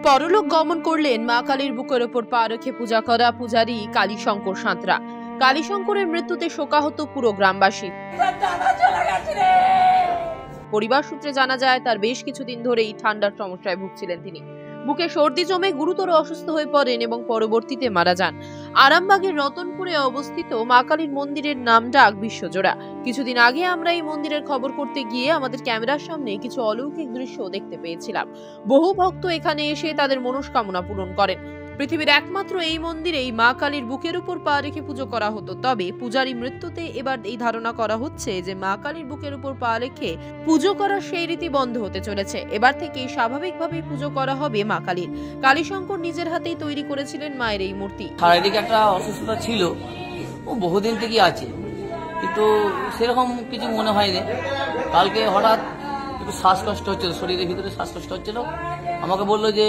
পরলোক গমন করলেন মা কালীর বুকের ওপর পা রেখে পূজা করা পূজারী কালীশঙ্কর সাঁতরা। কালীশঙ্করের মৃত্যুতে শোকাহত পুরো গ্রামবাসী। পরিবার সূত্রে জানা যায়, তার বেশ কিছুদিন ধরেই ঠান্ডার সমস্যায় ভুগছিলেন তিনি। বুকে সর্দি জমে গুরুতর অসুস্থ হয়ে পড়েন এবং পরবর্তীতে মারা যান। আরামবাগের রতনপুরে অবস্থিত মা কালীর মন্দিরের নাম ডাক বিশ্বজোড়া। কিছুদিন আগে আমরা এই মন্দিরের খবর করতে গিয়ে আমাদের ক্যামেরার সামনে কিছু অলৌকিক দৃশ্য দেখতে পেয়েছিলাম। বহু ভক্ত এখানে এসে তাদের মনস্কামনা পূরণ করেন। পৃথিবীর একমাত্র এই মন্দিরেই মা কালীর বুকের উপর পা রেখে পুজো করা হতো। তবে পূজারী মৃত্যুতে এবার এই ধারণা করা হচ্ছে যে মা কালীর বুকের উপর পা রেখে পুজো করার সেই রীতি বন্ধ হতে চলেছে। এবার থেকেই স্বাভাবিকভাবেই পুজো করা হবে মা কালীর। কালীশঙ্কর নিজের হাতেই তৈরি করেছিলেন মায়ের এই মূর্তি। শারীরিক একটা অসুস্থতা ছিল, ও বহুদিন থেকেই আছে, কিন্তু সেরকম কিছু মনে হয়নি। কালকে হঠাৎ একটু শ্বাসকষ্ট হচ্ছিল, শরীরের ভিতরে শ্বাসকষ্ট হচ্ছিল। আমাকে বললো যে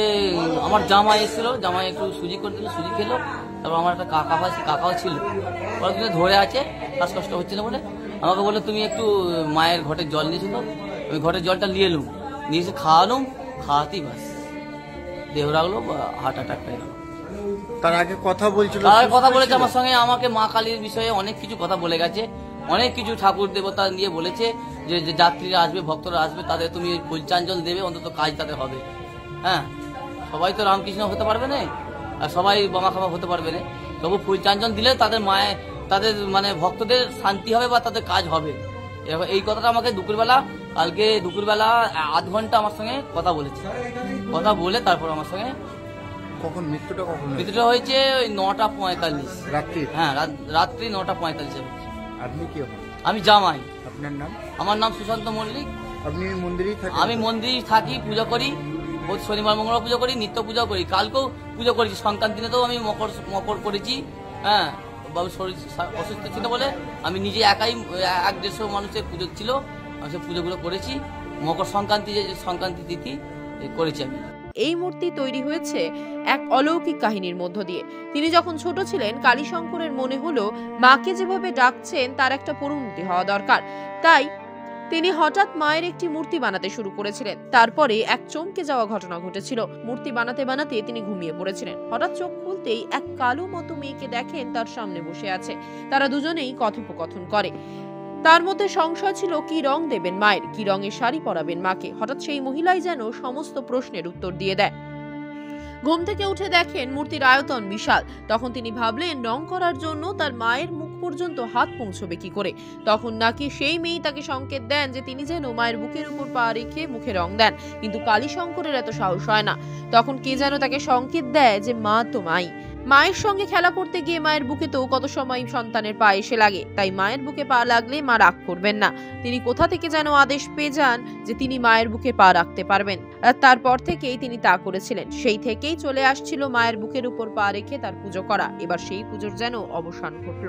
আমার জামাই এসেছিল, জামাই একটু সুজি করে দিল, সুজি খেলো। তারপর আমার একটা কাকাও ছিল, পরদিনে ধরে আছে, শ্বাসকষ্ট হচ্ছিল বলে আমাকে বললো তুমি একটু মায়ের ঘটের জল নিয়েছিল। ওই ঘটের জলটা নিয়ে এলুম, নিয়ে এসে খাওয়াতেই বাস দেহ রাখলো, হার্ট অ্যাটাক হয়ে গেল। তার আগে কথা বলেছে আমার সঙ্গে, আমাকে মা কালীর বিষয়ে অনেক কিছু কথা বলে গেছে, অনেক কিছু ঠাকুর দেবতা নিয়ে বলেছে যে যাত্রীরা আসবে, ভক্তরা আসবে, তাদের তুমি ফুলচাঞ্জল দেবে, অন্তত কাজ তাদের হবে। হ্যাঁ, সবাই তো রামকৃষ্ণ হতে পারবে না, আর সবাই বোমা খামা হতে পারবে না, তবু ফুলচাঞ্জল দিলে তাদের মানে ভক্তদের শান্তি হবে বা তাদের কাজ হবে। এই কথাটা আমাকে কালকে দুপুরবেলা আধ ঘন্টা আমার সঙ্গে কথা বলেছে। কথা বলে তারপর আমার সঙ্গে মৃত্যুটা হয়েছে ওই 9:45 রাত্রি। হ্যাঁ, রাত্রি 9:45। আপনি কি হন? আমি জামাই। আপনার নাম? আমার নাম সুশান্ত মল্লিক। আপনি মন্দিরেই থাকেন? আমি মন্দিরেই থাকি, পূজা করি, শনিবার মঙ্গলবার পুজো করি, নিত্য পূজা করি, কালকেও পুজো করেছি। সংক্রান্তি দিনেও আমি মকর করেছি। হ্যাঁ, বাবু শরীর অসুস্থ ছিল বলে আমি নিজে একাই 100-150 মানুষের পুজো ছিল, আমি সে পুজোগুলো করেছি। মকর সংক্রান্তি তিথি করেছি আমি। এই মূর্তি তৈরি হয়েছে এক অলৌকিক কাহিনীর মধ্য দিয়ে। তিনি যখন ছোট ছিলেন, কালীশঙ্করের মনে হলো মাকে যেভাবে ডাকছেন তার একটা পরিণতি হওয়া দরকার। তাই তিনি হঠাৎ মায়ের একটি মূর্তি বানাতে শুরু করেছিলেন। তারপরে এক চমকে যাওয়া ঘটনা ঘটেছিল। মূর্তি বানাতে বানাতে তিনি ঘুমিয়ে পড়েছিলেন। হঠাৎ চোখ খুলতেই এক কালো মতো মেয়েকে দেখেন তার সামনে বসে আছে। তারা দুজনেই কথোপকথন করে। তার মধ্যে সংশয় ছিল কি রং দেবেন মায়ের, কি রঙের শাড়ি পরাবেন মাকে। হঠাৎ সেই মহিলাই যেন সমস্ত প্রশ্নের উত্তর দিয়ে দেয়। ঘুম থেকে উঠে দেখেন মূর্তির আয়তন বিশাল। তখন তিনি ভাবলেন রং করার জন্য তার মায়ের মুখ পর্যন্ত হাত পৌঁছবে কি করে। তখন নাকি সেই মেয়ে তাকে সংকেত দেন যে তিনি যেন মায়ের বুকের উপর পা রেখে মুখে রং দেন। কিন্তু কালীশঙ্করের এত সাহস হয় না। তখন কে যেন তাকে সংকেত দেয় যে মা তো মাই। মায়ের সঙ্গে খেলা করতে গিয়ে মায়ের বুকে তো কত সময় সন্তানের পা এসে লাগে, তাই মায়ের বুকে পা লাগলে মা রাগ করবেন না। তিনি কোথা থেকে যেন আদেশ পেয়ে যান যে তিনি মায়ের বুকে পা রাখতে পারবেন, আর তারপর থেকেই তিনি তা করেছিলেন। সেই থেকেই চলে আসছিল মায়ের বুকের উপর পা রেখে তার পুজো করা। এবার সেই পুজোর যেন অবসান ঘটল।